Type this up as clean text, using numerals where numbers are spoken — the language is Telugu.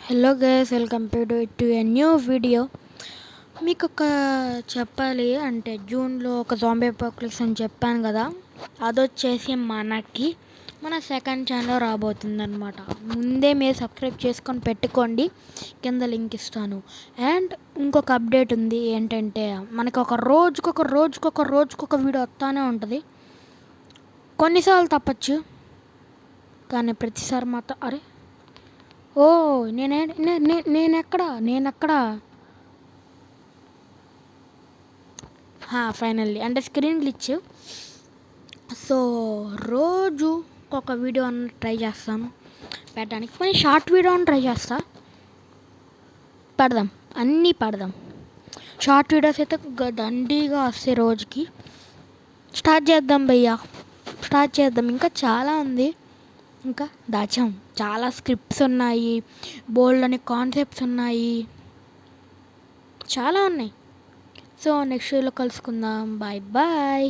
Hello guys, welcome to a new video. మీకు ఒక చెప్పాలి అంటే జూన్లో ఒక జాంబీ అపోకలిప్స్ అని చెప్పాను కదా, అదొచ్చేసి మన సెకండ్ ఛానల్లో రాబోతుంది అనమాట. ముందే మీరు సబ్స్క్రైబ్ చేసుకొని పెట్టుకోండి, కింద లింక్ ఇస్తాను. అండ్ ఇంకొక అప్డేట్ ఉంది ఏంటంటే, మనకి ఒక రోజుకొక వీడియో వస్తూనే ఉంటుంది. కొన్నిసార్లు తప్పచ్చు, కానీ ప్రతిసారి మాత్రం ఓ నేనెక్కడా ఫైనల్లీ అంటే స్క్రీన్ గ్లిచ్. సో రోజు ఒక వీడియో అన్న ట్రై చేస్తాను పెట్టడానికి, కొన్ని షార్ట్ వీడియో అని ట్రై చేస్తా. పెడదాం షార్ట్ వీడియోస్ అయితే దండిగా వస్తాయి రోజుకి. స్టార్ట్ చేద్దాం. ఇంకా చాలా ఉంది, ఇంకా దాచాం. చాలా స్క్రిప్ట్స్ ఉన్నాయి, బోల్డ్ అనే కాన్సెప్ట్స్ ఉన్నాయి, చాలా ఉన్నాయి. సో నెక్స్ట్ వీడియోలో కలుసుకుందాం. బాయ్.